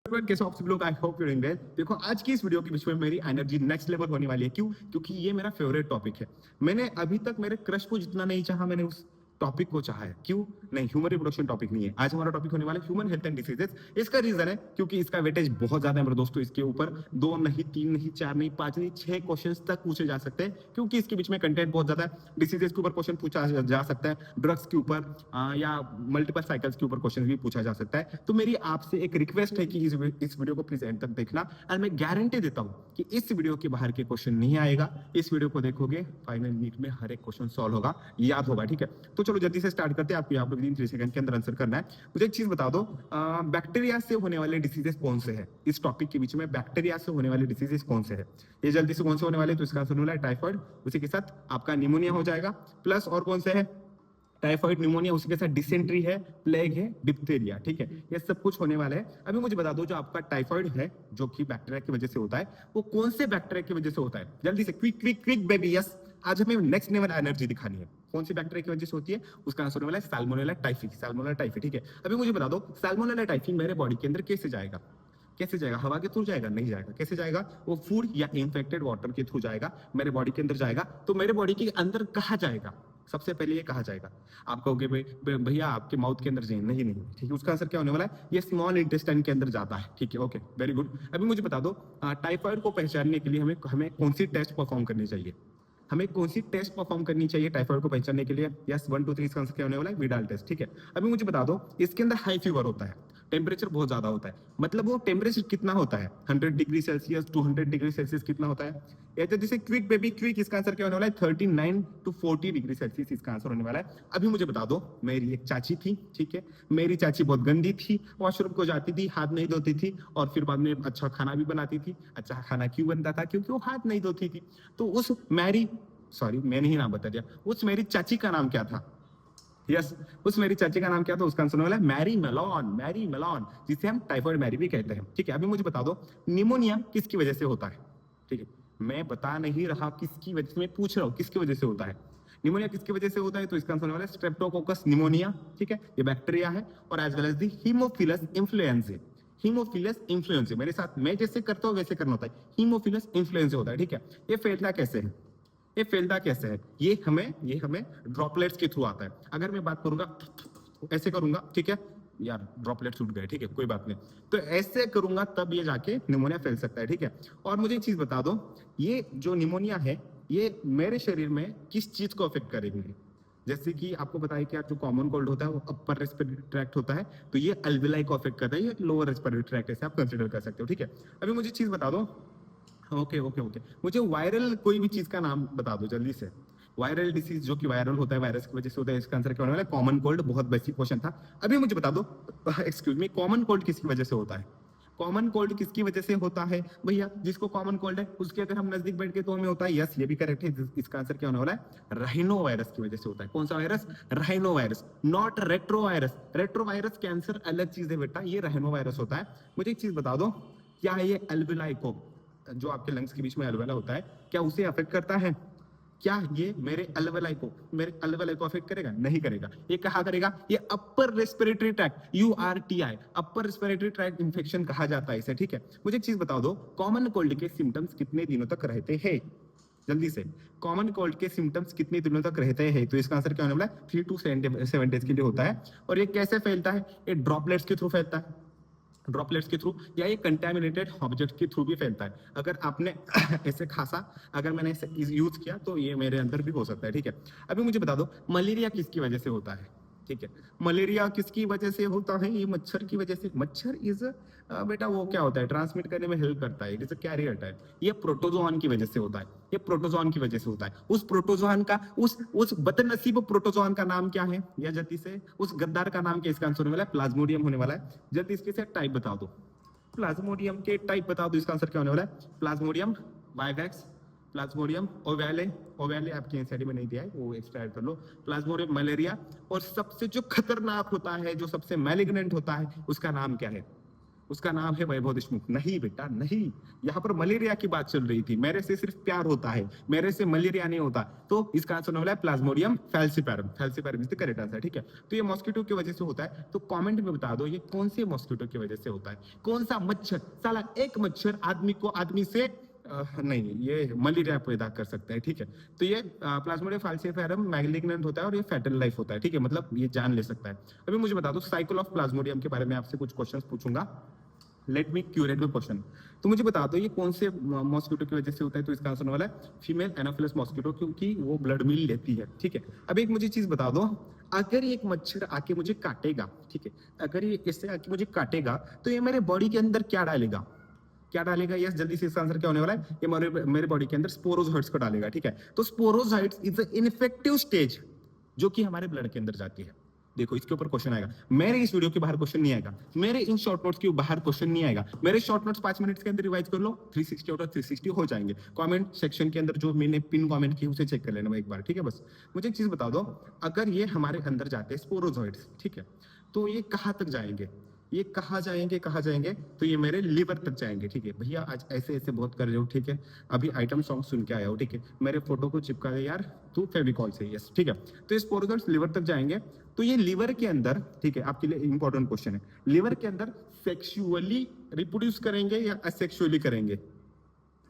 Everyone, कैसे हो आप सब लोग? I hope you doing well. देखो, आज की इस वीडियो के बीच में मेरी एनर्जी नेक्स्ट लेवल होने वाली है। क्यों? क्योंकि ये मेरा फेवरेट टॉपिक है। मैंने अभी तक मेरे क्रश को जितना नहीं चाहा, मैंने उस टॉपिक को चाहा है। क्यों? नहीं, ह्यूमन रिप्रोडक्शन टॉपिक नहीं है। आज हमारा टॉपिक होने वाला है ह्यूमन हेल्थ एंड डिसीजेस। इसका रीजन है क्योंकि इसका वेटेज बहुत ज्यादा है मेरे दोस्तों। इसके ऊपर 2 नहीं, 3 नहीं, 4 नहीं, 5 नहीं, 6 क्वेश्चंस तक पूछे जा सकते हैं, क्योंकि इसके बीच में कंटेंट बहुत ज्यादा है। डिसीजेस के ऊपर क्वेश्चन पूछा जा सकता है, ड्रग्स के ऊपर या मल्टीपल साइकिल्स के ऊपर क्वेश्चन भी पूछा जा सकता है। तो मेरी आपसे एक रिक्वेस्ट है कि इस वीडियो को प्लीज एंड तक देखना, और मैं गारंटी देता हूं कि इस वीडियो के बाहर के क्वेश्चन नहीं आएगा। इस वीडियो को देखोगे, फाइनल मिनट में हर एक क्वेश्चन सॉल्व होगा, याद होगा। ठीक है, तो चलो जल्दी से स्टार्ट करते हैं। आपको यहाँ पर 3 सेकंड के अंदर आंसर करना है। मुझे एक चीज बता दो, बैक्टीरिया से होने वाले डिसीजेस कौन से हैं? इस टॉपिक के बीच में बैक्टीरिया से होने वाले डिसीजेस कौन से हैं? ये जल्दी से कौन से होने वाले? तो इसका आंसर होना है टाइफाइड। उसी के साथ आपका निमोनिया हो जाएगा, प्लस और कौन से है? टाइफाइड, निमोनिया, उसी के साथ डिसेंट्री है, प्लेग है, डिप्थेरिया। ठीक है, ये सब कुछ होने वाला है। अभी मुझे बता दो, जो आपका टाइफाइड है, जो कि बैक्टीरिया की वजह से होता है, वो कौन से बैक्टीरिया की वजह से होता है? जल्दी से, quick quick quick baby. Yes, आज हमें नेक्स्ट लेवल एनर्जी दिखानी है। कौन सी बैक्टीरिया की वजह से होती है? उसका आंसर होने वाला है साल्मोनेला टाइफी। Salmonella typhi. ठीक है, अभी मुझे बता दो, साल्मोनेला टाइफी मेरे बॉडी के अंदर कैसे जाएगा? कैसे जाएगा? हवा के थ्रू जाएगा? नहीं जाएगा। कैसे जाएगा? वो फूड या इन्फेक्टेड वाटर के थ्रू जाएगा, मेरे बॉडी के अंदर जाएगा। तो मेरे बॉडी के अंदर कहाँ जाएगा? सबसे पहले ये कहा जाएगा। आप कहोगे भैया आपके माउथ के अंदर जाए? नहीं नहीं, ठीक है, उसका आंसर क्या होने वाला है? ये स्मॉल इंटेस्टाइन के अंदर जाता है। ठीक है, ओके, वेरी गुड। अभी मुझे बता दो, टाइफाइड को पहचानने के लिए हमें हमें कौन सी टेस्ट परफॉर्म करनी चाहिए? हमें कौन सी टेस्ट परफॉर्म करनी चाहिए टाइफाइड को पहचानने के लिए? यस, 1 2 3, इसका आंसर क्या होने वाला है? Widal test. ठीक है, अभी मुझे बता दो, इसके अंदर हाई फीवर होता है, टेम्परेचर बहुत ज्यादा होता है। मतलब वो टेम्परेचर कितना होता है? 100 डिग्री सेल्सियस, 200 डिग्री सेल्सियस कितना होता है? या तो जैसे क्विक बेबी क्विक, इसका आंसर क्या होने वाला है? 39 टू 40 डिग्री सेल्सियस इसका आंसर होने वाला है। अभी मुझे बता दो, मेरी एक चाची थी। ठीक है, मेरी चाची बहुत गंदी थी, वॉशरूम को जाती थी, हाथ नहीं धोती थी, और फिर बाद में अच्छा खाना भी बनाती थी। अच्छा खाना क्यों बनता था? क्योंकि वो हाथ नहीं धोती थी। तो उस मैरी, सॉरी मैंने ही नाम बता दिया, उस मेरी चाची का नाम क्या था? यस, उस मेरी चाची का नाम क्या था? उसका आंसर वाला है मैरी मेलॉन। मैरी मेलॉन, जिसे हम टाइफाइड मैरी भी कहते हैं। ठीक है, अभी मुझे बता दो, निमोनिया किसकी वजह से होता है? ठीक है, मैं बता नहीं रहा किसकी वजह से, मैं पूछ रहा हूँ किसकी वजह से होता है। निमोनिया किसकी वजह से होता है? तो इसका आंसर वाला है स्ट्रेप्टोकोकस निमोनिया। ठीक है, ये बैक्टीरिया है, और as well as the Haemophilus influenza. Haemophilus influenza, मेरे साथ मैं जैसे करता हूँ वैसे करना होता है। हीमोफिलस इन्फ्लुएंजा होता है। ठीक है, ये फैलता कैसे है? ये फैलता कैसे है? ये हमें ड्रॉपलेट्स के थ्रू आता है। अगर मैं बात करूंगा, ऐसे करूंगा, ठीक है यार, ड्रॉपलेट्स उठ गए, ठीक है, कोई बात नहीं। तो ऐसे करूंगा तब ये जाके निमोनिया फैल सकता है। ठीक है, और मुझे एक चीज बता दो, ये जो निमोनिया है, ये मेरे शरीर में किस चीज को अफेक्ट करेगी? जैसे कि आपको बताया कि जो कॉमन कोल्ड होता है वो अपर रेस्पिरेटरी ट्रैक्ट होता है, तो ये अल्वेलाई को अफेक्ट करता है, ये लोअर रेस्पिरेटरी ट्रैक्ट, ऐसे आप कंसिडर कर सकते हो। ठीक है, अभी मुझे चीज बता दो, ओके ओके ओके, मुझे वायरल कोई भी चीज का नाम बता दो जल्दी से। वायरल डिसीज जो कि वायरल होता है, वायरस की वजह से होता है, इसका आंसर क्या होने वाला है? Common cold. बहुत बेसिक क्वेश्चन था। अभी मुझे बता दो, एक्सक्यूज मी, कॉमन कोल्ड किसकी वजह से होता है? कॉमन कोल्ड किसकी वजह से होता है भैया? जिसको कॉमन कोल्ड है उसके अगर हम नजदीक बैठ के तो हमें होता है। यस, ये भी करेक्ट है। इसका आंसर क्या होने वाला है? राइनो वायरस की वजह से होता है। कौन सा virus? Rhino virus, not retro virus. Retro virus cancer अलग चीज है बेटा, ये राइनो वायरस होता है। मुझे एक चीज बता दो, क्या ये अल्वेलाई को, जो आपके लंग्स के बीच में अल्वेला होता है, क्या उसे अफेक्ट करता है? क्या ये मेरे अल्वेलाई को अफेक्ट करेगा? नहीं करेगा। ये कहा करेगा? ये upper respiratory tract, URTI, upper respiratory tract infection कहा जाता है इसे। ठीक है, मुझे एक चीज बता दो, कॉमन कोल्ड के सिम्टम्स कितने दिनों तक रहते हैं? जल्दी से, कॉमन कोल्ड के सिम्टम्स कितने दिनों तक रहते हैं? तो इसका आंसर क्या होने वाला है? 3 to 7 डेज के लिए होता है। और ये कैसे फैलता है? ये ड्रॉपलेट्स के थ्रू फैलता है, ड्रॉपलेट्स के थ्रू, या ये कंटेमिनेटेड ऑब्जेक्ट के थ्रू भी फैलता है। अगर आपने ऐसे खासा, अगर मैंने ऐसे यूज किया तो ये मेरे अंदर भी हो सकता है। ठीक है, अभी मुझे बता दो, मलेरिया किसकी वजह से होता है? ठीक है, मलेरिया किसकी वजह से होता है? ये मच्छर की वजह से। मच्छर इज बेटा वो क्या होता है? ट्रांसमिट करने में हेल्प करता है, it is a carrier type. ये प्रोटोजोआन की वजह से होता है, ये प्रोटोजोआन की वजह से होता है। उस प्रोटोजोआन का, उस बदनसीब प्रोटोजोआन का नाम क्या है? या जल्दी से, उस गद्दार का नाम क्या? इसका आंसर होने वाला है प्लाज्मोडियम होने वाला है। जल्दी इसके से टाइप बता दो, प्लाज्मोडियम के टाइप बता दो। इसका आंसर क्या होने वाला है? प्लाज्मोडियम वाइवैक्स, प्लाज्मोडियम ओवैले, ओवैले आपके एनसीईआरटी में नहीं दिया है, वो एक्स्ट्रा ऐड कर लो। प्लाज्मोडियम मलेरिया, और सबसे जो खतरनाक होता है, जो सबसे मैलिग्नेंट होता है, उसका नाम क्या है? उसका नाम है वैभव देशमुख। नहीं बेटा नहीं, यहाँ पर मलेरिया की बात चल रही थी। मेरे से सिर्फ प्यार होता है, मेरे से मलेरिया नहीं होता। तो इसका आंसर होने वाला है Plasmodium falciparum. Falciparum is the correct answer, ठीक है। तो ये मॉस्किटो की वजह से होता है। तो कमेंट में बता दो ये कौन से मॉस्किटो की वजह से होता है, कौन सा मच्छर। साला एक मच्छर आदमी को आदमी से नहीं, ये मलेरिया पैदा कर सकता है, ठीक है। तो ये प्लाज्मोडियम फैल्सीफेरम मैलिग्नेंट होता है और ये फैटल लाइफ होता है, ठीक है, मतलब ये जान ले सकता है। अभी मुझे बता दो साइकिल ऑफ प्लाज्मोडियम के बारे में आपसे कुछ क्वेश्चंस पूछूंगा। Let me curate the question. तो मुझे बता दो ये कौन से मॉस्किटो की वजह से होता है। तो इसका आंसर होने वाला है फीमेल एनोफिलस मॉस्किटो, क्योंकि वो ब्लड मिल लेती है, ठीक है। अब एक मुझे चीज बता दो, अगर एक मच्छर आके मुझे काटेगा, ठीक है, अगर ये इससे आके मुझे काटेगा तो ये मेरे बॉडी के अंदर क्या डालेगा, क्या डालेगा? यस, जल्दी से इसका आंसर क्या होने वाला है? ये मेरे बॉडी के अंदर स्पोरोजोइट्स को डालेगा, ठीक है। तो sporozoites is the infective stage जो कि हमारे ब्लड के अंदर जाती है। देखो इसके ऊपर क्वेश्चन आएगा, मेरे इस वीडियो के बाहर क्वेश्चन नहीं आएगा, मेरे इन शॉर्ट नोट्स के बाहर क्वेश्चन नहीं आएगा। मेरे शॉर्ट नोट्स 5 मिनट के अंदर रिवाइज कर लो, 360 आउट ऑफ 360 हो जाएंगे। कमेंट सेक्शन के अंदर जो मैंने पिन कमेंट किया उसे चेक कर लेना एक बार, ठीक है। बस मुझे एक चीज बता दो, अगर ये हमारे अंदर जाते हैं स्पोरोजोइट्स, ठीक है, तो ये कहाँ तक जाएंगे? ये कहाँ जाएंगे, कहाँ जाएंगे? तो ये मेरे लिवर तक जाएंगे, ठीक है। भैया आज ऐसे ऐसे बहुत कर रहे हो, ठीक है। अभी आइटम सॉन्ग सुन के आया हो, ठीक है। मेरे फोटो को चिपका दे यार तू फेविकॉल से, यस, ठीक है। तो इस स्पोरोजोइट्स लिवर तक जाएंगे। तो ये लिवर के अंदर, ठीक है, आपके लिए इंपॉर्टेंट क्वेश्चन है, लिवर के अंदर सेक्सुअली रिप्रोड्यूस करेंगे या असेक्सुअली करेंगे?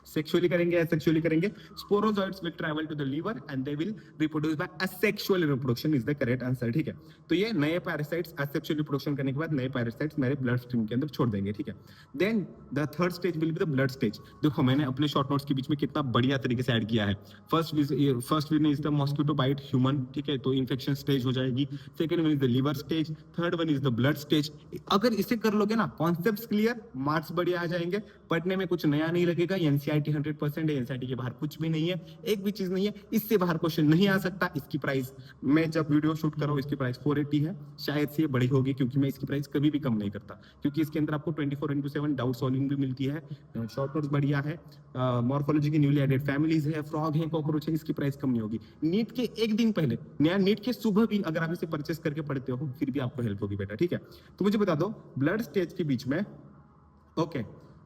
सेक्सुअली करेंगे, असेक्सुअली करेंगे। Sporozoites will travel to the liver and they will reproduce by asexual reproduction is the correct answer, ठीक है। तो ये नए पैरासाइट्स असेक्सुअल रिप्रोडक्शन करने के बाद नए पैरासाइट्स मेरे ब्लड स्ट्रीम के अंदर छोड़ देंगे, ठीक है। Then the third stage will be the blood stage. देखो मैंने अपने शॉर्ट नोट्स के बीच में कितना बढ़िया तरीके से ऐड किया है। First one is the mosquito bite human, ठीक है, तो इन्फेक्शन स्टेज हो जाएगी। Second one is the liver stage, third one is the blood stage. अगर इसे कर लोगे ना, कॉन्सेप्ट्स क्लियर, मार्क्स बढ़िया आ जाएंगे, पढ़ने में कुछ नया नहीं लगेगा। एनसीईआरटी 100% है, एनसीईआरटी के बाहर कुछ भी नहीं है, एक भी चीज नहीं है, इससे बाहर क्वेश्चन नहीं आ सकता। इसकी प्राइस मैं जब वीडियो शूट कर रहा हूँ इसकी प्राइस 480 है, शायद से ये बड़ी होगी क्योंकि मैं इसकी प्राइस कभी भी कम नहीं करता, क्योंकि इसके अंदर आपको 24/7 डाउट सॉल्विंग भी मिलती है, शॉर्ट नोट्स बढ़िया है, मॉर्फोलॉजी की न्यूली एडेड फैमिलीज है, फ्रॉग है, कॉकरोच है, इसकी प्राइस कम नहीं होगी। नीट के एक दिन पहले, नया नीट के सुबह भी अगर आप इसे परचेस करके पढ़ते हो फिर भी आपको हेल्प होगी बेटा, ठीक है। तो मुझे बता दो ब्लड स्टेज के बीच में, ओके,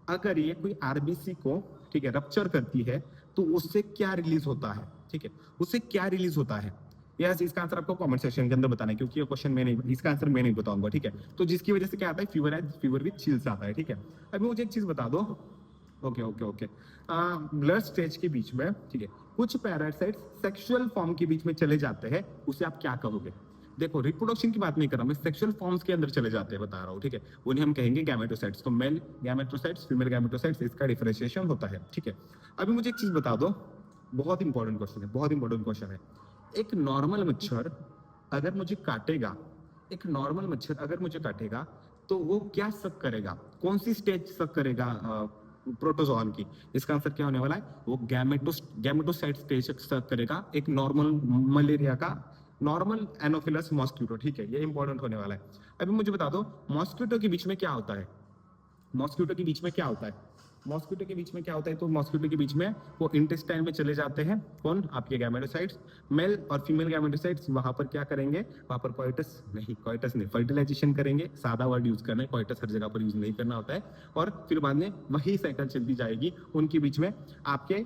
अगर ये कोई आरबीसी को, ठीक है, रप्चर करती है तो उससे क्या रिलीज होता है, ठीक है, उससे क्या रिलीज होता है? यस, इसका आंसर आपको कमेंट सेक्शन के अंदर बताना है, क्योंकि ये क्वेश्चन मैं नहीं, इसका आंसर मैं नहीं बताऊंगा, ठीक है। तो जिसकी वजह से क्या आता है, फीवर है, फीवर विद चिल्स आता है, ठीक है। अभी मुझे एक चीज बता दो, okay okay okay, blood stage के बीच में, ठीक है, कुछ पैरासाइट्स सेक्सुअल फॉर्म के बीच में चले जाते हैं, उसे आप क्या कहोगे? देखो रिप्रोडक्शन की बात नहीं कर रहा मैं, सेक्सुअल फॉर्म्स के अंदर चले जाते हैं बता रहा हूँ, ठीक है। उन्हें हम कहेंगे गैमेटोसाइट्स। तो मेल गैमेटोसाइट्स, फीमेल गैमेटोसाइट्स, इसका डिफरेंशिएशन होता है, ठीक है। अभी मुझे एक चीज बता दो, बहुत इंपॉर्टेंट क्वेश्चन है, बहुत इंपॉर्टेंट क्वेश्चन है। एक नॉर्मल मच्छर अगर मुझे काटेगा, एक नॉर्मल मच्छर अगर मुझे काटेगा तो वो क्या सक करेगा, कौन सी स्टेज सक करेगा प्रोटोजोआन की? इसका आंसर क्या होने वाला है? वो गैमेटोसाइट स्टेज सक करेगा एक नॉर्मल मलेरिया का, नॉर्मल एनोफिलस मॉस्किटो, ठीक है, ये इंपॉर्टेंट होने वाला है। अभी मुझे बता दो मॉस्किटो के बीच में क्या होता है, मॉस्किटो के बीच में क्या होता है, मॉस्किटो के बीच में क्या होता है? तो मॉस्किटो के बीच में वो इंटेस्टाइन में चले जाते हैं, कौन? आपके गैमेटोसाइट्स, मेल और फीमेल गैमेटोसाइट्स। वहां पर क्या करेंगे? वहां पर कोइटस नहीं, फर्टिलाइजेशन करेंगे। सादा वर्ड यूज करना है, कोइटस हर जगह पर यूज नहीं करना होता है। और फिर बाद में वही साइकिल चलती जाएगी, उनके बीच में आपके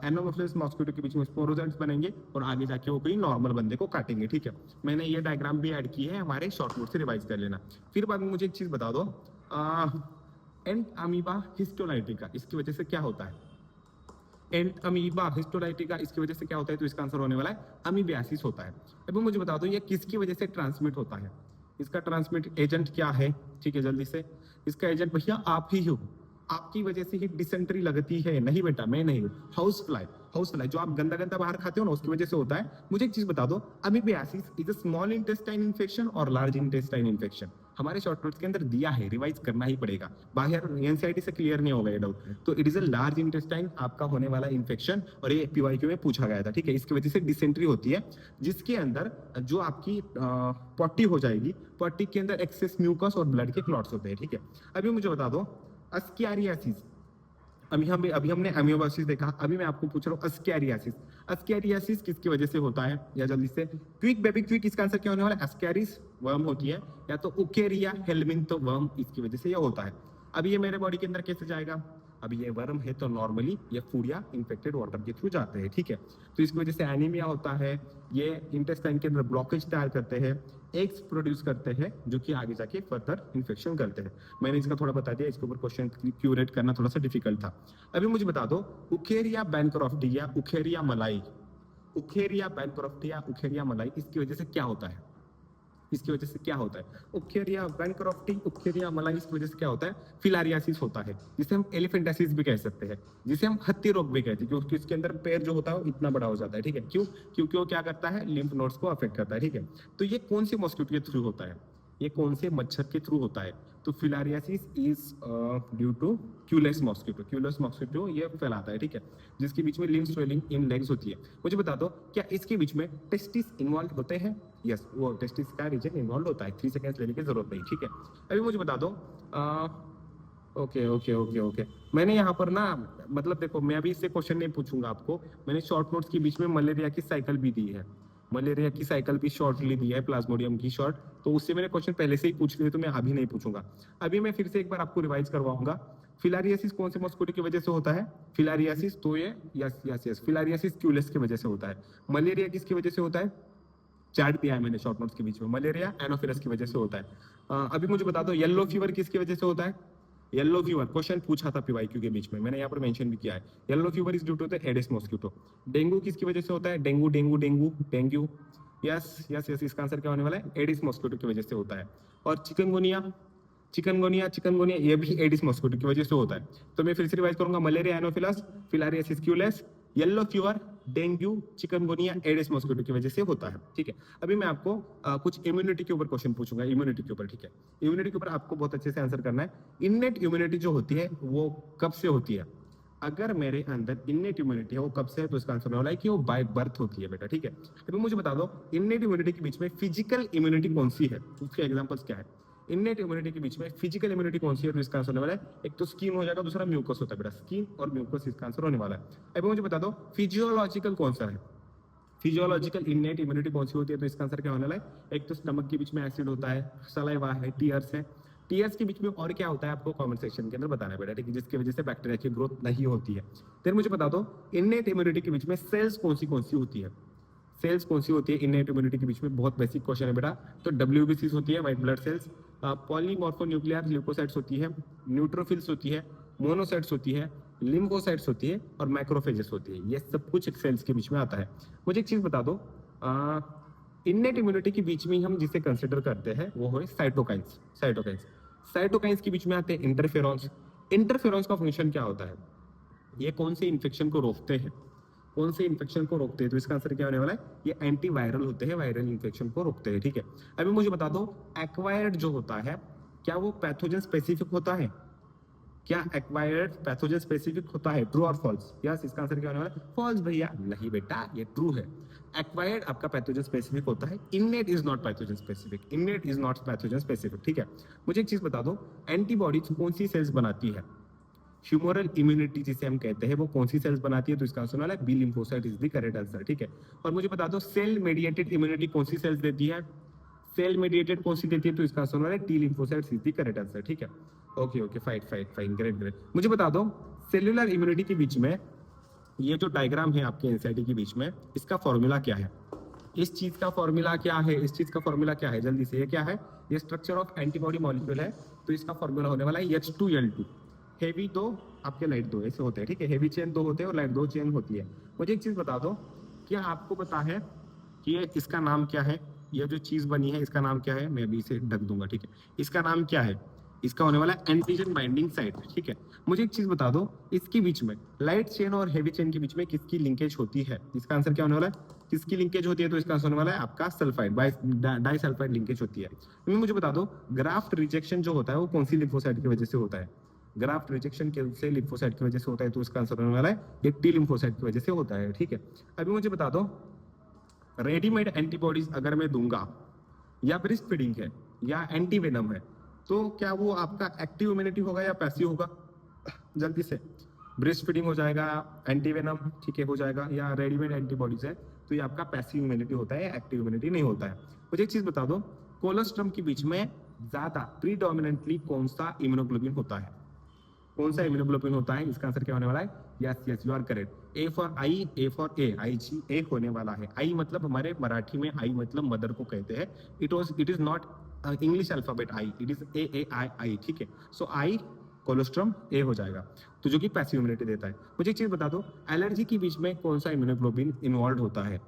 एनोफिलस मॉस्किटो के बीच में स्पोरोजोइट्स बनेंगे और आगे जाके वो कोई नॉर्मल बंदे को काटेंगे, ठीक है। मैंने ये डायग्राम भी ऐड की है, हमारे शॉर्ट नोट से रिवाइज कर लेना। फिर बाद में मुझे एक चीज बता दो, एंड अमीबा हिस्टोलाइटिका, इसकी वजह से क्या होता है? एंड अमीबा हिस्टोलाइटिका, इसकी वजह से क्या होता है? तो इसका आंसर होने वाला है अमीबियासिस होता है। अब मुझे बता दो ये किसकी वजह से ट्रांसमिट होता है? इसका ट्रांसमिट एजेंट क्या है? ठीक है, जल्दी से, इसका एजेंट भैया आप ही हो, आपकी वजह से ही डिसेंट्री लगती है। नहीं बेटा मैं नहीं हूँ, हाउस फ्लाई जो आप गंदा गंदा बाहर खाते हो ना, उसकी वजह से होता है। मुझे एक चीज बता दो, amoebiasis is a small intestine infection और लार्ज इंटेस्टाइन इन्फेक्शन? हमारे शॉर्ट नोट्स के अंदर दिया है, रिवाइज करना ही पड़ेगा, बाहर एनसीईआरटी से क्लियर नहीं होगा ये डाउट। तो it is a large intestine आपका होने वाला इन्फेक्शन, और ये पीवाईक्यू में पूछा गया था, ठीक है। इसकी वजह से डिसेंट्री होती है, जिसके अंदर जो आपकी पट्टी हो जाएगी, पट्टी के अंदर एक्सेस म्यूकस और ब्लड के क्लॉट्स होते हैं, ठीक है। अभी मुझे बता दो अस्कियारियासिस, अभी हमने अमीबासिस देखा, अभी मैं आपको पूछ रहा हूँ अस्कैरियासिस किसकी वजह से होता है? या जल्दी से, क्विक बेबी क्विक, इसका आंसर क्या होने वाला है? अस्कैरिस वर्म होती है, या तो उकेरिया हेलमिंथो वर्म, इसकी वजह से यह होता है। अब ये मेरे बॉडी के अंदर कैसे जाएगा? अब ये वर्म है तो नॉर्मली ये फूड या इन्फेक्टेड वाटर के थ्रू जाते हैं, ठीक है। तो इसकी वजह से एनीमिया होता है, ये इंटेस्टाइन के अंदर ब्लॉकेज तैयार करते हैं, एग्स प्रोड्यूस करते हैं जो कि आगे जाके फर्दर इन्फेक्शन करते हैं। मैंने इसका थोड़ा बता दिया, इसके ऊपर क्वेश्चन क्यूरेट करना थोड़ा सा डिफिकल्ट था। अभी मुझे बता दो, उखेरिया बैनक्रॉफ्टी या उखेरिया मलाई, उखेरिया बैनक्रॉफ्टी या उखेरिया मलाई, इसकी वजह से क्या होता है? इसकी वजह से क्या होता है? उखेरिया बैनक्रॉफ्टी, उखेरिया मलाई, इसकी वजह से क्या होता है? फिलारियासिस होता है, जिसे हम एलिफेंटासिस भी कह सकते हैं, जिसे हम हत्ती रोग भी कहते हैं, क्योंकि इसके अंदर पैर जो होता है वो इतना बड़ा हो जाता है, ठीक है। क्यों? क्योंकि वो क्या करता है? लिम्फ नोड्स को अफेक्ट करता है, ठीक है। तो ये कौन सी मॉस्किटो के थ्रू होता है? ये कौन से मच्छर के थ्रू होता है? तो filariasis is due to Culex mosquito. Culex mosquito ये फैलाता है, ठीक है, जिसके बीच में लिम्फ स्वेलिंग इन लेग्स होती है। मुझे बता दो, क्या इसके बीच में टेस्टिस इन्वॉल्व होते हैं? यस, वो टेस्टिस का रीजन इन्वॉल्व होता है। 3 सेकंड्स लेने की जरूरत नहीं, ठीक है। अभी मुझे बता दो, ओके ओके ओके ओके, मैंने यहाँ पर ना, मतलब देखो, मैं अभी इससे क्वेश्चन नहीं पूछूंगा आपको, मैंने शॉर्ट नोट्स के बीच में मलेरिया की साइकिल भी दी है, मलेरिया की साइकिल भी शॉर्टली दी है, प्लाज्मोडियम की शॉर्ट, तो उससे मैंने क्वेश्चन पहले से ही पूछ लिए, तो मैं अभी नहीं पूछूंगा। अभी मैं फिर से एक बार आपको रिवाइज करवाऊंगा। फिलारियासिस कौन से मॉस्किटो की वजह से होता है? फिलारियासिस, तो ये yes yes yes, filariasis Culex की वजह से होता है। मलेरिया किसकी वजह से होता है? चार्ट दिया है मैंने शॉर्ट नोट्स के बीच में, मलेरिया एनोफिलस की वजह से होता है। अभी मुझे बता दो, येलो फीवर किसकी वजह से होता है? येलो फीवर क्वेश्चन पूछा था पीवाईक्यू के बीच में, मैंने यहाँ पर मेंशन भी किया है। Yellow fever is due to the Aedes mosquito. Dengue किसकी वजह से होता है? Dengue dengue dengue dengue, yes yes yes, इसका आंसर क्या होने वाला है? एडिस मॉस्किटो की वजह से होता है। और चिकनगुनिया, चिकनगुनिया चिकनगुनिया ये भी एडिस मॉस्किटो की वजह से होता है। तो मैं फिर से रिवाइज करूंगा, malaria Anopheles, filariasis Culex, yellow fever, dengue, chikungunya Aedes mosquito की वजह से होता है, ठीक है। अभी मैं आपको कुछ इम्यूनिटी के ऊपर क्वेश्चन पूछूंगा, इम्यूनिटी के ऊपर, ठीक है। इम्यूनिटी के ऊपर आपको बहुत अच्छे से आंसर करना है। इननेट इम्यूनिटी जो होती है वो कब से होती है? अगर मेरे अंदर इननेट इम्यूनिटी है वो कब से है, तो इसका आंसर होने वाला है कि वो बाय बर्थ होती है बेटा, ठीक है। अभी मुझे बता दो, इननेट इम्यूनिटी के बीच में फिजिकल इम्यूनिटी कौन सी है, उसके एग्जांपल्स क्या है? इननेट इम्यूनिटी के बीच में फिजिकल इम्यूनिटी कौन सी है, तो इसका आंसर होने वाला है, एक तो स्किन हो जाएगा, दूसरा म्यूकस होता है बेटा, स्किन और म्यूकस इसका आंसर होने वाला है। अभी मुझे बता दो, फिजियोलॉजिकल कौन सा है? फिजियोलॉजिकल इननेट इम्यूनिटी कौन सी होती है, तो इसका आंसर क्या होने वाला है? एक तो स्टमक के बीच में एसिड होता है, सलाइवा है, टीयर्स है, टीयर्स के बीच में और क्या होता है आपको कमेंट सेक्शन के अंदर बताना बेटा, ठीक है, जिसकी वजह से बैक्टीरिया की ग्रोथ नहीं होती है। फिर मुझे बता दो, इननेट इम्यूनिटी के बीच में सेल्स कौन सी होती है? सेल्स कौन सी होती है इननेट इम्यूनिटी के बीच में? बहुत बेसिक क्वेश्चन है बेटा। तो डब्ल्यूबीसीज होती है, white blood cells, polymorphonuclear leukocytes होती है, न्यूट्रोफिल्स होती है, मोनोसाइट्स होती है, लिम्फोसाइट्स होती है और मैक्रोफेजेस होती है। ये सब कुछ एक सेल्स के बीच में आता है। मुझे एक चीज बता दो, इननेट इम्यूनिटी के बीच में हम जिसे कंसिडर करते हैं वो है साइटोकाइंस। साइटोकाइंस, साइटोकाइंस के बीच में आते हैं इंटरफेरॉन्स। इंटरफेरॉन्स का फंक्शन क्या होता है? ये कौन से इन्फेक्शन को रोकते हैं? कौन से इन्फेक्शन को रोकते हैं? तो इसका आंसर क्या होने वाला है? ये एंटी वायरल होते हैं, वायरल इन्फेक्शन को रोकते हैं, ठीक है। अभी मुझे बता दो, एक्वायर्ड जो होता है क्या वो पैथोजन स्पेसिफिक होता है? क्या एक्वायर्ड पैथोजन स्पेसिफिक होता है? ट्रू और फॉल्स? यस, इसका आंसर क्या होने वाला है? फॉल्स भैया, नहीं बेटा, ये ट्रू है। एक्वायर्ड आपका पैथोजन स्पेसिफिक होता है, innate is not pathogen specific, innate is not pathogen specific, ठीक है। मुझे एक चीज बता दो, एंटीबॉडीज कौन सी सेल्स बनाती है? ह्यूमरल इम्यूनिटी जिसे हम कहते हैं वो कौन सी सेल्स बनाती है? तो इसका आंसर वाला है B lymphocyte is the correct answer, ठीक है। और मुझे बता दो, सेल मेडिएटेड इम्यूनिटी कौन सी सेल्स देती है? सेल मेडिएटेड कौन सी देती है? तो इसका आंसर वाला है T lymphocytes is the correct answer, ठीक है। Okay okay, fine, great great. मुझे बता दो, सेल्यूलर इम्यूनिटी के बीच में ये जो डायग्राम है आपके एनसीईआरटी के बीच में, इसका फॉर्मूला क्या है? इस चीज का फॉर्मूला क्या है? इस चीज का फॉर्मूला क्या है? जल्दी से, ये क्या है? ये स्ट्रक्चर ऑफ एंटीबॉडी मॉलिक्यूल है, तो इसका फॉर्मूला होने वाला है H2L2। हेवी 2, आपके लाइट 2 ऐसे होते हैं, ठीक है। हेवी चेन 2 होते हैं और लाइट 2 चेन होती है। मुझे एक चीज बता दो, क्या आपको पता है कि ये इसका नाम क्या है? ये जो चीज बनी है इसका नाम क्या है? मैं अभी इसे ढक दूंगा, ठीक है। इसका नाम क्या है? इसका होने वाला है एंटीजन बाइंडिंग साइट, ठीक है। मुझे एक चीज बता दो, इसके बीच में लाइट चेन और हेवी चेन के बीच में किसकी लिंकेज होती है? इसका आंसर क्या होने वाला है? किसकी लिंकेज होती है? तो इसका आंसर होने वाला है आपका सल्फाइड, डाई सल्फाइड लिंकेज होती है। मुझे बता दो, ग्राफ्ट रिजेक्शन जो होता है वो कौन सी लिम्फोसाइट की वजह से होता है? ग्राफ्ट रिजेक्शन के से लिम्फोसाइट की वजह से होता है, तो इसका आंसर होने वाला है ये टी लिम्फोसाइट की वजह से होता है, ठीक है। अभी मुझे बता दो, रेडीमेड एंटीबॉडीज अगर मैं दूंगा, या ब्रेस्ट फीडिंग है या एंटी वेनम है, तो क्या वो आपका एक्टिव इम्यूनिटी होगा या पैसिव होगा? जल्दी से, ब्रेस्ट फीडिंग हो जाएगा, एंटी वेनम, ठीक है, हो जाएगा, या रेडीमेड एंटीबॉडीज है तो ये आपका पैसिव इम्यूनिटी होता है, एक्टिव इम्यूनिटी नहीं होता है। मुझे एक चीज बता दो, कोलोस्ट्रम के बीच में ज्यादा प्रीडोमिनेंटली कौन सा इम्यूनोग्लोबिन होता है? कौन सा इम्यूनोग्लोबिन होता है, इसका आंसर क्या होने वाला है, yes yes you are correct, A for I, A for A, I G A होने वाला है। आई मतलब हमारे मराठी में आई मतलब मदर को कहते हैं, it is not English alphabet I, it is a I I, ठीक है। सो आई कोलोस्ट्रम ए हो जाएगा, तो जो कि पैसिव इम्यूनिटी देता है। मुझे एक चीज बता दो, एलर्जी के बीच में कौन सा इम्यूनोग्लोबिन इन्वॉल्व होता है,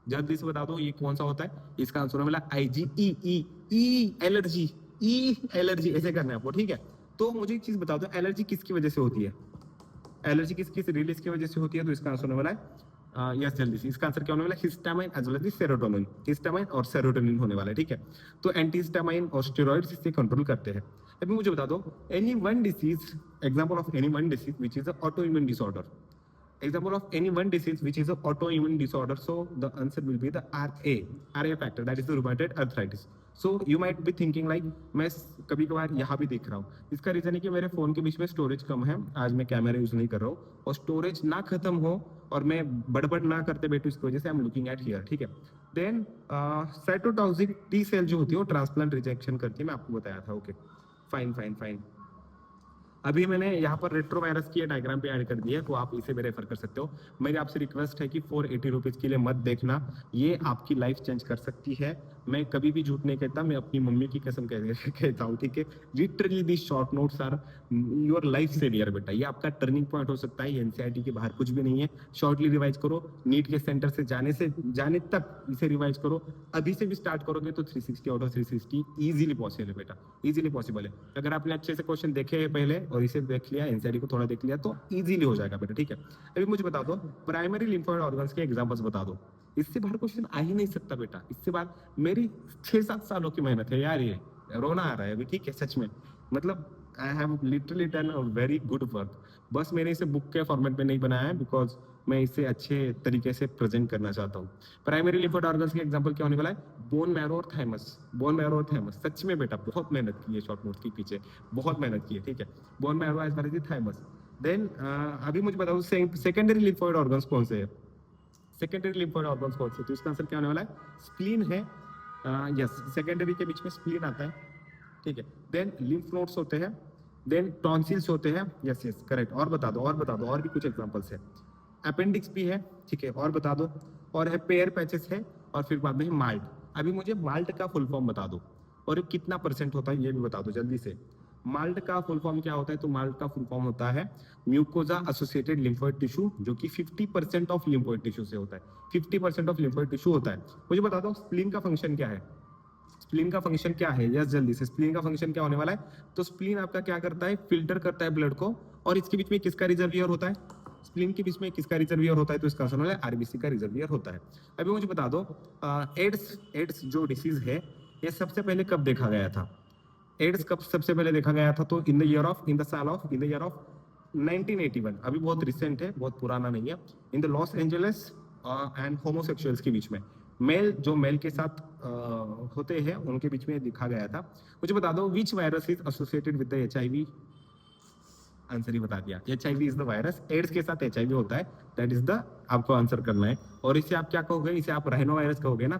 जल्दी से बता दो ये कौन सा होता है, इसका आंसर मिला आईजी, ई ई ई एलर्जी, ई एलर्जी ऐसे करना है आपको, ठीक है। तो मुझे एक चीज बता दो, एलर्जी किसकी वजह से होती है, एलर्जी किस किस रिलीज की वजह से होती है, तो इसका आंसर होने वाला है यस जल्दी से, इसका आंसर क्या होने वाला है, histamine as well as serotonin, histamine और सेरोटोनिन होने वाला है, ठीक है। तो एंटी हिस्टामाइन और स्टेरॉइड्स इससे कंट्रोल करते हैं। अभी मुझे बता दो, any one disease, example of any one disease which is a auto immune disorder, example of any one disease which is an autoimmune disorder, so the answer will be the RA factor, that is the rheumatoid arthritis. So you might be thinking like, मैं कभी कभार यहाँ भी देख रहा हूँ, इसका reason है कि मेरे फोन के बीच में स्टोरेज कम है, आज मैं कैमरा यूज नहीं कर रहा हूँ, और स्टोरेज ना खत्म हो और मैं बड़बड़ ना करते बैठू, इसकी वजह से I am looking at here, ठीक है। देन साइटोटॉक्सिक टी सेल जो होती है वो ट्रांसप्लांट रिजेक्शन करती है, मैं आपको बताया था, ओके फाइन फाइन फाइन। अभी मैंने यहाँ पर रेट्रो वायरस की डायग्राम पे ऐड कर दी है, तो आप इसे भी रेफर कर सकते हो। मेरी आपसे रिक्वेस्ट है कि 480 रुपीज़ के लिए मत देखना, ये आपकी लाइफ चेंज कर सकती है। मैं कभी भी झूठ नहीं कहता, मैं अपनी मम्मी की कसम कहता हूँ, ठीक है। Literally this short notes are your life saver बेटा, ये आपका टर्निंग पॉइंट हो सकता है, ये एनसीईआरटी के बाहर कुछ भी नहीं है। शॉर्टली रिवाइज करो, नीट के सेंटर से जाने तक इसे रिवाइज करो, अभी से भी स्टार्ट करोगे तो 360 आउट ऑफ 360 इजीली पॉसिबल है बेटा, इजीली पॉसिबल है। अगर आपने अच्छे से क्वेश्चन देखे हैं पहले और इसे देख लिया, एनसीईआरटी को थोड़ा देख लिया, तो इजीली हो जाएगा बेटा, ठीक है। अभी मुझे बता दो, प्राइमरी लिम्फोइड ऑर्गन्स के एग्जांपल्स बता दो, इससे बाहर क्वेश्चन आ ही नहीं सकता बेटा, इससे बाहर मेरी 6-7 सालों की मेहनत है यार, ये रोना आ रहा है अभी, ठीक है, सच में, मतलब I have literally done a very good work. बस मैंने इसे बुक के फॉर्मेट में नहीं बनाया है, बिकॉज मैं इसे अच्छे तरीके से प्रेजेंट करना चाहता हूँ। प्राइमरी लिम्फोइड ऑर्गन्स के एग्जांपल क्या होने वाला है, बोन मैरो और थाइमस, बोन मैरो और थाइमस, सच में बेटा बहुत मेहनत की है शॉर्ट नोट के पीछे, बहुत मेहनत की है, ठीक है। Bone marrow as well as thymus. Then अभी मुझे बताओ सेकेंडरी लिम्फोइड ऑर्गन्स कौन से है, सेकेंडरी लिम्फोइड ऑर्गन्स कौन से, तो इसका आंसर क्या होने वाला है, स्प्लीन है, यस सेकेंडरी के बीच में स्प्लीन आता है, ठीक है। देन लिम्फ नोड्स होते हैं, देन टॉन्सिल्स होते हैं, यस यस करेक्ट, और बता दो और बता दो, और भी कुछ एग्जांपल्स है, अपेंडिक्स भी है, ठीक है, और बता दो, और है पेयर पैचेस है, और फिर बाद में माल्ट। अभी मुझे माल्ट का फुल फॉर्म बता दो, और ये कितना परसेंट होता है ये भी बता दो जल्दी से। माल्ट का फुल फॉर्म क्या होता है, तो माल्ट का फुल फॉर्म होता है म्यूकोजा एसोसिएटेड लिम्फोइड टिश्यू, जो कि 50% ऑफ लिम्फोइड टिश्यू से होता है, 50% ऑफ लिम्फोइड टिश्यू होता है। मुझे बता दो स्प्लीन का फंक्शन क्या है, स्प्लीन का फंक्शन क्या है, यस जल्दी से, स्प्लीन का फंक्शन क्या होने वाला है, तो स्प्लीन आपका क्या करता है, फिल्टर करता है ब्लड को, और इसके बीच में किसका रिजर्वियर होता है, स्प्लीन के बीच में किसका रिजर्वियर होता है, तो इसका आंसर है आरबीसी का रिजर्वियर होता है। अभी मुझे बता दो, एड्स जो डिसीज है, ये सबसे पहले कब देखा गया था, एड्स कब सबसे पहले देखा गया था, तो इन द ईयर ऑफ 1981, अभी बहुत रिसेंट है, बहुत पुराना नहीं है, in the Los Angeles and homosexuals के बीच में, मेल जो मेल के साथ होते हैं उनके बीच में देखा गया था। मुझे बता दो which virus is associated with the HIV, answer ही बता दिया, HIV is the virus, AIDS के साथ एचआईवी होता है, दैट इज द आपको आंसर करना है। और इसे आप क्या कहोगे, इसे आप राइनो वायरस कहोगे ना,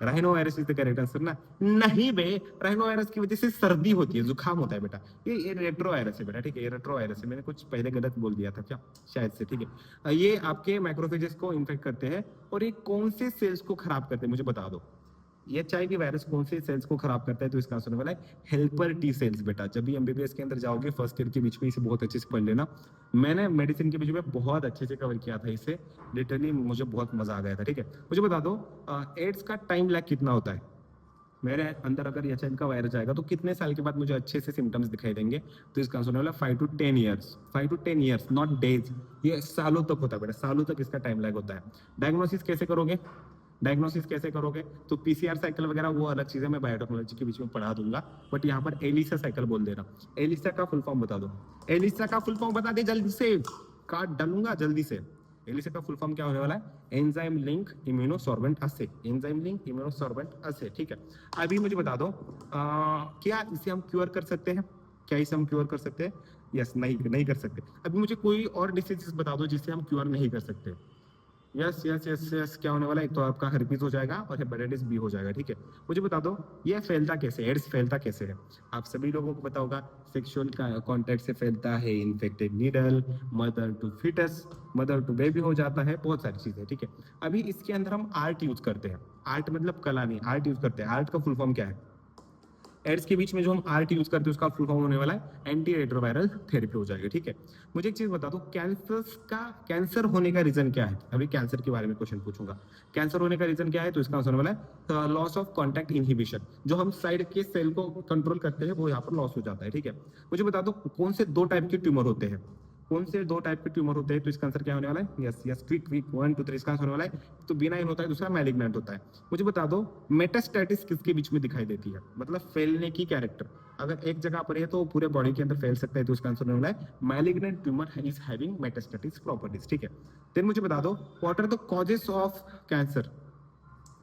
rhino virus is the correct answer ना, नहीं बे, राइनो वायरस की वजह से सर्दी होती है, जुकाम होता है बेटा, ये रेट्रो वायरस है बेटा, ठीक है, ये रेट्रो वायरस है, मैंने कुछ पहले गलत बोल दिया था क्या शायद से, ठीक है। ये आपके मैक्रोफेजेस को इन्फेक्ट करते हैं, और ये कौन से सेल्स को खराब करते हैं मुझे बता दो, ये एचआईवी वायरस कौन से सेल्स को खराब करता है, तो इसका आंसर वाला है हेल्पर टी सेल्स बेटा। जब भी एमबीबीएस के अंदर जाओगे फर्स्ट ईयर के बीच में इसे बहुत अच्छे से पढ़ लेना, मैंने मेडिसिन के बीच में बहुत अच्छे से कवर किया था इसे, लिटरली मुझे बहुत मजा आ गया था, ठीक है। मुझे बता दो एड्स का टाइम लैग कितना होता है, मेरे अंदर अगर एचआईवी का वायरस जाएगा तो कितने साल के बाद मुझे अच्छे से सिम्टम्स दिखाई देंगे, तो इसका आंसर वाला 5 to 10 years, 5 to 10 years not days, ये सालों तक होता है बेटा, सालों तक इसका टाइम लैग होता है। डायग्नोसिस कैसे करोगे, डायग्नोसिस कैसे करोगे, तो पीसीआर साइकिल वगैरह वो अलग चीज है, मैं बायोटेक्नोलॉजी के बीच में पढ़ा दूंगा, बट यहाँ पर एलिसा साइकिल बोल दे रहा। एलिसा का फुल फॉर्म बता दो, एलिसा का फुल फॉर्म बता दे जल्दी से, काट डालूंगा जल्दी से। एलिसा का फुल फॉर्म क्या होने वाला है, एंजाइम लिंक इम्यूनोसॉर्बेंट असे, एंजाइम लिंक इम्यूनोसॉर्बेंट असे, ठीक है। अभी मुझे बता दो क्या इसे हम क्योर कर सकते हैं, क्या इसे हम क्योर कर सकते हैं, यस नहीं कर सकते। अभी मुझे कोई और डिसीज बता दो जिसे हम क्योर नहीं कर सकते, यस यस यस यस, क्या होने वाला है? एक तो आपका herpes हो जाएगा और हेपेटाइटिस बी हो जाएगा, ठीक है। मुझे बता दो ये फैलता कैसे, एड्स फैलता कैसे है? आप सभी लोगों को पता होगा, सेक्सुअल कांटेक्ट से फैलता है, infected needle, mother to foetus, mother to baby हो जाता है, बहुत सारी चीजें, ठीक है। अभी इसके अंदर हम आर्ट यूज करते हैं, आर्ट मतलब कला नहीं, आर्ट यूज करते हैं। आर्ट का फुल फॉर्म क्या है? एड्स के बीच में जो हम आर्ट यूज करते हैं उसका फुल फॉर्म होने वाला है एंटी रेट्रोवायरल थेरेपी हो जाएगा, ठीक है। मुझे एक चीज बता दो, कैंसर होने का रीजन क्या है? अभी कैंसर के बारे में क्वेश्चन पूछूंगा। कैंसर होने का रीजन क्या है? तो इसका आंसर होने वाला है लॉस ऑफ कॉन्टैक्ट इनहिबिशन। जो हम साइड के सेल को कंट्रोल करते हैं वो यहाँ पर लॉस हो जाता है, ठीक है। मुझे बता दो कौन से दो टाइप के ट्यूमर होते हैं? कौन से दो टाइप के ट्यूमर होते हैं? तो इसका आंसर क्या होने वाला है? यस यस, क्विक क्विक, 1 2 3, इसका आंसर होने वाला है तो बिनाइन होता है, दूसरा मैलिग्नेंट होता है। मुझे बता दो मेटास्टैटिस किसके बीच में दिखाई देती है, मतलब फैलने की कैरेक्टर अगर एक जगह पर है तो पूरे बॉडी के अंदर फैल सकता है, तो इसका आंसर होने वाला है malignant tumour is having metastatic properties, ठीक है। देन मुझे बता दो what are the causes of cancer?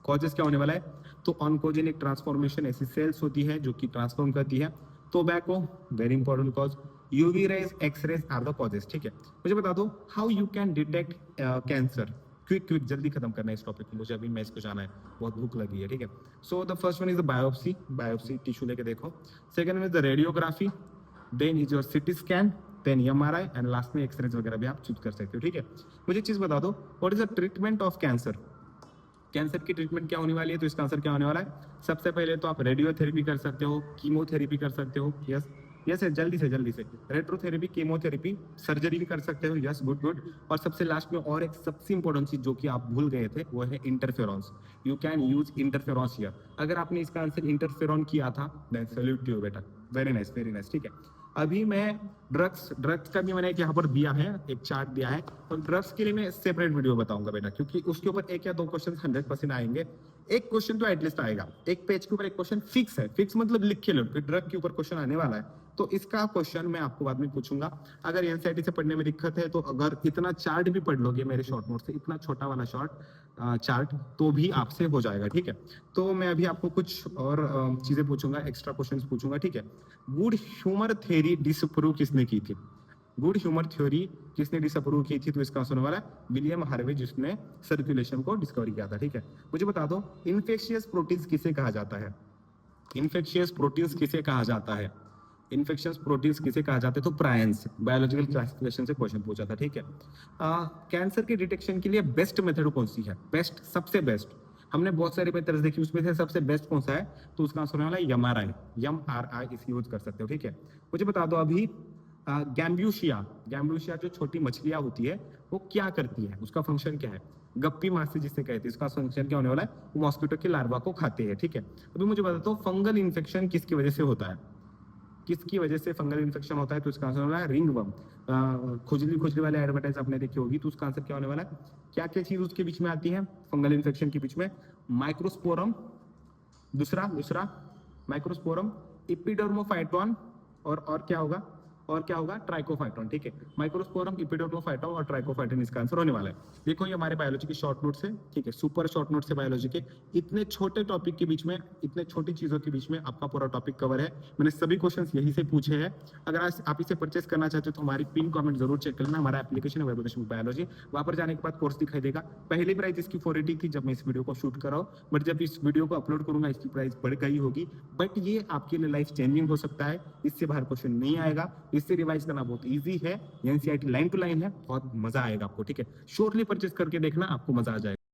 Causes क्या होने वाला है? तो ऑन्कोजेनिक ट्रांसफॉर्मेशन, ऐसी सेल्स होती है जो कि ट्रांसफॉर्म करती है। Tobacco, very important cause. UV rays, X rays are the causes, ठीक है। मुझे बता दो how you can detect cancer? Quick quick, जल्दी खत्म करना है इस टॉपिक को, मुझे अभी मैच को जाना है, बहुत भूख लगी है, ठीक है। So the first one is the biopsy, biopsy tissue लेके देखो। Second one is the radiography, then is your CT scan, then MRI and last में एक्सरेज वगैरह भी आप चूज कर सकते हो, ठीक है। मुझे एक चीज बता दो what is the treatment of cancer? Cancer की ट्रीटमेंट क्या होने वाली है? तो इसका आंसर क्या होने वाला है? सबसे पहले तो आप रेडियोथेरेपी कर सकते हो, कीमोथेरेपी कर सकते हो, यस यस है, जल्दी से जल्दी से। रेट्रोथेरेपी, कीमोथेरेपी, सर्जरी भी कर सकते हो, यस गुड गुड। और सबसे लास्ट में और एक सबसे इंपॉर्टेंट चीज जो कि आप भूल गए थे वो है interferons. You can use interferons here. अगर आपने इसका आंसर इंटरफेरॉन किया था देन सैल्यूट टू यू बेटा, वेरी नाइस, ठीक है। अभी मैं ड्रग्स का भी मैंने एक यहाँ पर दिया है, एक चार्ट दिया है, और ड्रग्स के लिए मैं सेपरेट वीडियो बताऊंगा बेटा, क्योंकि उसके ऊपर एक या दो क्वेश्चन 100% आएंगे। एक क्वेश्चन तो एटलीस्ट आएगा, एक पेज के ऊपर एक क्वेश्चन फिक्स है, फिक्स मतलब लिख के लो, फिर ड्रग के ऊपर क्वेश्चन आने वाला है, तो इसका क्वेश्चन मैं आपको बाद में पूछूंगा। अगर एनसीईआरटी से पढ़ने में दिक्कत है तो अगर इतना चार्ट भी पढ़ लोगे मेरे शॉर्ट नोट से, इतना छोटा वाला शॉर्ट चार्ट, तो भी आपसे हो जाएगा, ठीक है। तो मैं अभी आपको कुछ और चीजें पूछूंगा, एक्स्ट्रा क्वेश्चंस पूछूंगा, ठीक है। गुड ह्यूमर थ्योरी डिसप्रूव किसने की थी? गुड ह्यूमर थ्योरी किसने डिसअप्रूव की थी? तो इसका आंसर वाला विलियम हार्वे, जिसने सर्कुलेशन को डिस्कवर किया था, ठीक है। मुझे बता दो इन्फेक्शियस प्रोटीन्स किसे कहा जाता है? इन्फेक्शियस प्रोटीन्स किसे कहा जाता है? इन्फेक्शियस प्रोटीन्स किसे कहा जाता है? तो प्रायंस, बायोलॉजिकल क्लासिफिकेशन से क्वेश्चन पूछा था, ठीक है। कैंसर के डिटेक्शन के लिए बेस्ट मेथड कौन सी है? बेस्ट, सबसे बेस्ट। हमने बहुत सारे मेथड्स देखी, उसमें से सबसे बेस्ट कौन सा है? तो उसका आंसर होने वाला है एमआरआई, एमआरआई इस यूज कर सकते हो, ठीक है। मुझे बता दो अभी गैम्ब्यूशिया, गैम्ब्यूशिया जो छोटी मछलियां होती है वो क्या करती है, उसका फंक्शन क्या है? गप्पी मासी जिसे कहते हैं, इसका फंक्शन क्या होने वाला है? वो मॉस्किटो के लार्वा को खाते हैं, ठीक है। अभी मुझे बता दो फंगल इन्फेक्शन किसकी वजह से होता है? किसकी वजह से फंगल इन्फेक्शन होता है? तो इसका आंसर होना है रिंग वर्म। खुजली खुजली वाले एडवर्टाइज आपने देखी होगी, तो उसका आंसर क्या होने वाला है? क्या क्या चीज उसके बीच में आती है फंगल इन्फेक्शन के बीच में? माइक्रोस्पोरम, दूसरा दूसरा माइक्रोस्पोरम, इपिडर्मोफाइटोन, और क्या होगा? और क्या होगा? ट्राइकोफाइटोन, ठीक है। माइक्रोस्पोरम, इपिडर्मोफाइटोन और ट्राइकोफाइटोन इसका आंसर होने वाला है। देखो ये हमारे बायोलॉजी के शॉर्ट नोट्स है, ठीक है, सुपर शॉर्ट नोट्स है बायोलॉजी के। इतने छोटे टॉपिक के बीच में, इतने छोटी चीजों के बीच में आपका पूरा टॉपिक कवर है। मैंने सभी क्वेश्चंस यहीं से पूछे हैं। अगर आप इसे परचेस करना चाहते हो तो हमारी पिन कमेंट जरूर चेक करना। हमारा एप्लीकेशन है वेब बायोलॉजी, वहां पर जाने के बाद कोर्स दिखाई देगा। पहली प्राइस इसकी 480 थी जब मैं इस वीडियो को शूट कर रहा हूँ, बट जब इस वीडियो को अपलोड करूंगा इसकी प्राइस बढ़ गई होगी। बट ये आपके लिए लाइफ चेंजिंग हो सकता है, इससे बाहर क्वेश्चन नहीं आएगा, इससे रिवाइज करना बहुत इजी है। एनसीईआरटी लाइन टू लाइन है, बहुत मजा आएगा आपको, ठीक है। श्योरली परचेस करके देखना, आपको मजा आ जाएगा।